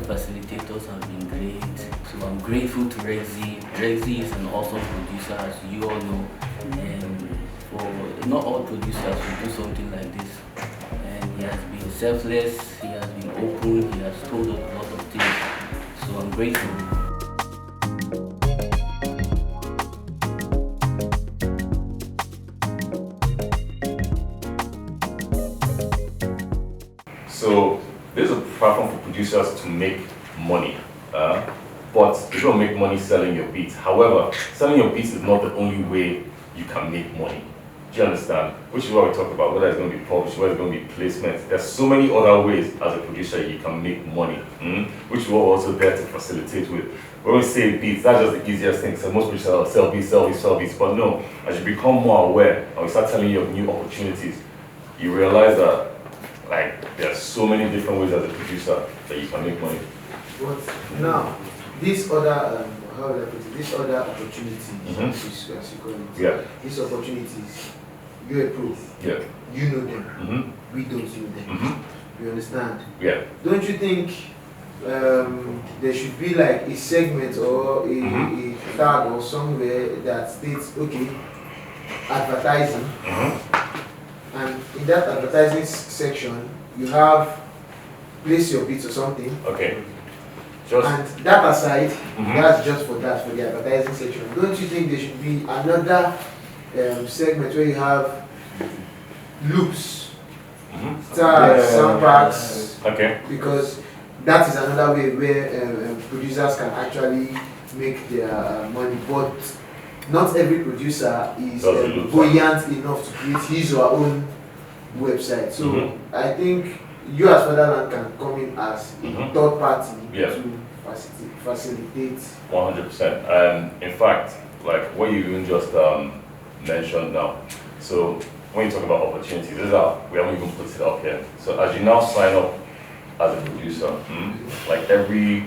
facilitators have been great. So I'm grateful to Rexy. Rexy is an awesome producer, as you all know. And for not all producers will do something like this. And he has been selfless, he has been open, he has told us a lot of things. So I'm grateful. So this is a platform for producers to make money, but you don't make money selling your beats. However, selling your beats is not the only way you can make money. Do you understand? Which is what we talked about, whether it's going to be published, whether it's going to be placements. There's so many other ways as a producer you can make money, which we're also there to facilitate with. When we say beats, that's just the easiest thing. So most producers sell beats, sell beats, sell beats. But no, as you become more aware and we start telling you of new opportunities, you realize that there's so many different ways as a producer that you can make money. But now, these other, how would I put it, these other opportunities, as you call it, these opportunities, you're a pro, you know them, we don't know them, you understand? Don't you think there should be like a segment or a tag or somewhere that states, okay, advertising, and in that advertising section, you have place your beats or something. Okay. And that aside, that's just for that, for the advertising section. Don't you think there should be another segment where you have loops, stars, sound packs? Okay. Because that is another way where producers can actually make their money. But not every producer is buoyant enough to create his or her own website. So I think you as Fatherland can come in as a third party to facilitate. 100%. In fact, like what you even just mentioned now. So when you talk about opportunities, this is how we haven't even put it up here. So as you now sign up as a producer, like every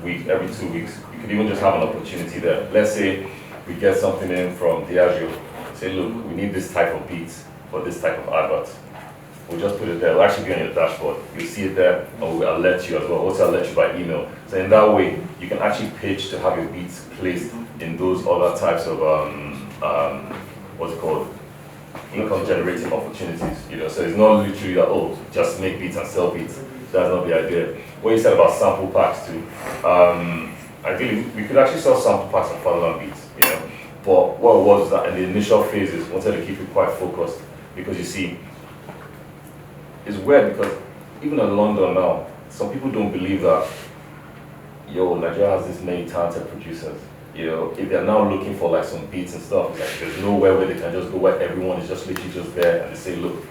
week, every 2 weeks, you could even just have an opportunity there. Let's say we get something in from Diageo. Say, look, we need this type of beats for this type of advert. We'll just put it there. It'll actually be on your dashboard. You'll see it there, and we'll alert you as well. Also alert you by email. So in that way, you can actually pitch to have your beats placed in those other types of what's it called, income generating opportunities. You know, so it's not literally that just make beats and sell beats. That's not the idea. What you said about sample packs too. Ideally, we could actually sell sample packs on Fatherlandbeats. You know, but what it was that in the initial phases, we wanted to keep it quite focused because you see. It's weird because even in London now, some people don't believe that, Nigeria has this many talented producers. You know, if they're now looking for like some beats and stuff, like there's nowhere where they can just go where everyone is just literally just there and they say, look,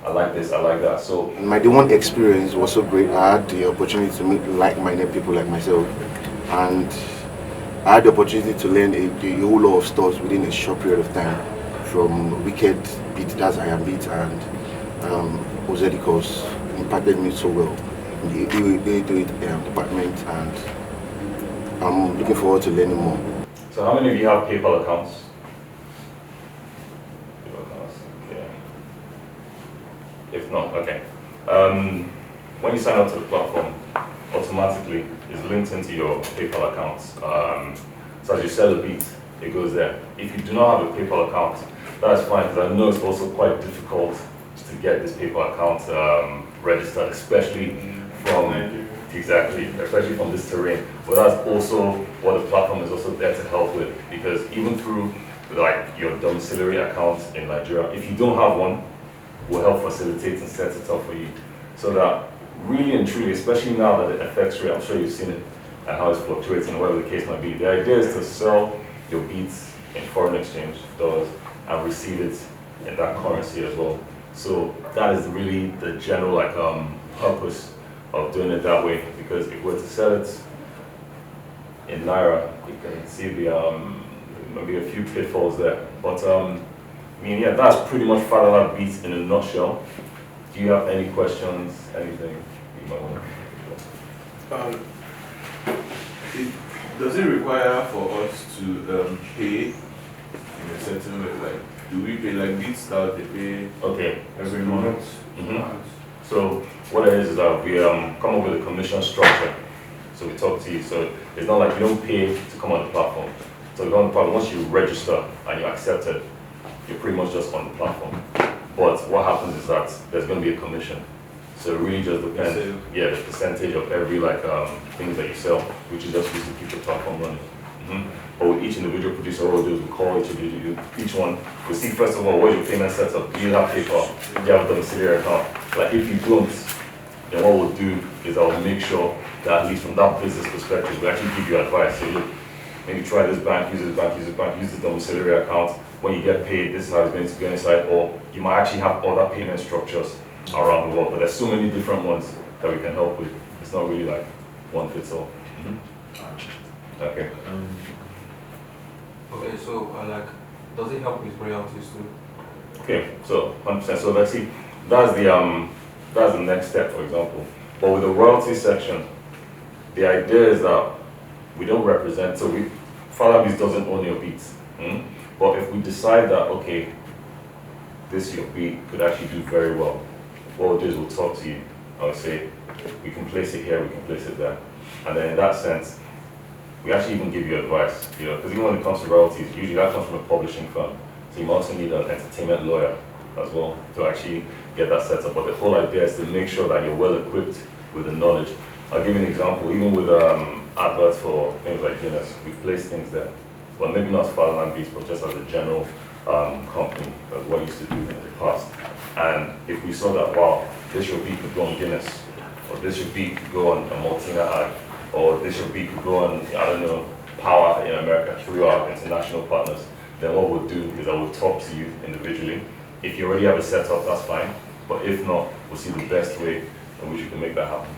I like this, I like that. So my day-one experience was so great. I had the opportunity to meet like-minded people like myself, and I had the opportunity to learn a whole lot of stuff within a short period of time, from Wicked Beat, that's I Am Beat, and Ozedicos impacted me so well in the department, and I'm looking forward to learning more. So how many of you have PayPal accounts? Okay. If not, okay. When you sign up to the platform, automatically it's linked into your PayPal accounts. So as you sell a beat, it goes there. If you do not have a PayPal account, that's fine, because I know it's also quite difficult to get this PayPal account registered, especially from this terrain. But that's also what the platform is also there to help with, because even through like your domiciliary account in Nigeria, if you don't have one, we'll help facilitate and set it up for you, so that really and truly, especially now that the FX rate, I'm sure you've seen it and how it's fluctuating, whatever the case might be. The idea is to sell your beats in foreign exchange dollars and receive it in that currency as well. So that is really the general purpose of doing it that way, because if we were to sell it in Naira, you can see the maybe a few pitfalls there. But that's pretty much Fatherlandbeats in a nutshell. Do you have any questions, anything you might want to Does it require for us to pay in a certain way? Like, do we pay like Beats style? They pay every month. So what it is that we come up with a commission structure. So we talk to you. So it's not like you don't pay to come on the platform. So you go on the platform, once you register and you're accepted, you're pretty much just on the platform. But what happens is that there's going to be a commission. So it really just depends. Yeah, the percentage of every things that you sell, which is just used to keep the platform running. But with each individual producer, what we'll do is we'll call each one. We'll see first of all, what's your payment setup? Do you have PayPal? Do you have a domiciliary account? Like if you don't, then what we'll do is I'll make sure that at least from that business perspective, we actually give you advice. Say, look, maybe try this bank, use this bank, use this bank, use the domiciliary account. When you get paid, this is how it's going to be on the side. Or you might actually have other payment structures around the world. But there's so many different ones that we can help with. It's not really like one fits all. Okay. Okay, so does it help with royalties too? Okay, so 100%. So let's see. That's the next step, for example. But with the royalty section, the idea is that we don't represent. So Fatherlandbeats doesn't own your beats. But if we decide that okay, this your beat could actually do very well, what we'll do is we'll talk to you. I'll say we can place it here, we can place it there, and then in that sense, we actually even give you advice, because even when it comes to royalties, usually that comes from a publishing firm. So you also need an entertainment lawyer as well to actually get that set up. But the whole idea is to make sure that you're well equipped with the knowledge. I'll give you an example. Even with adverts for things like Guinness, we place things there. Well, maybe not Fatherlandbeats, but just as a general company, that's what we used to do in the past. And if we saw that, wow, this your beat could go on Guinness, or this your beat could go on a Maltina ad, or this your beat could go on, I don't know, Power in America through our international partners, then what we'll do is I will talk to you individually. If you already have a setup, that's fine. But if not, we'll see the best way in which you can make that happen.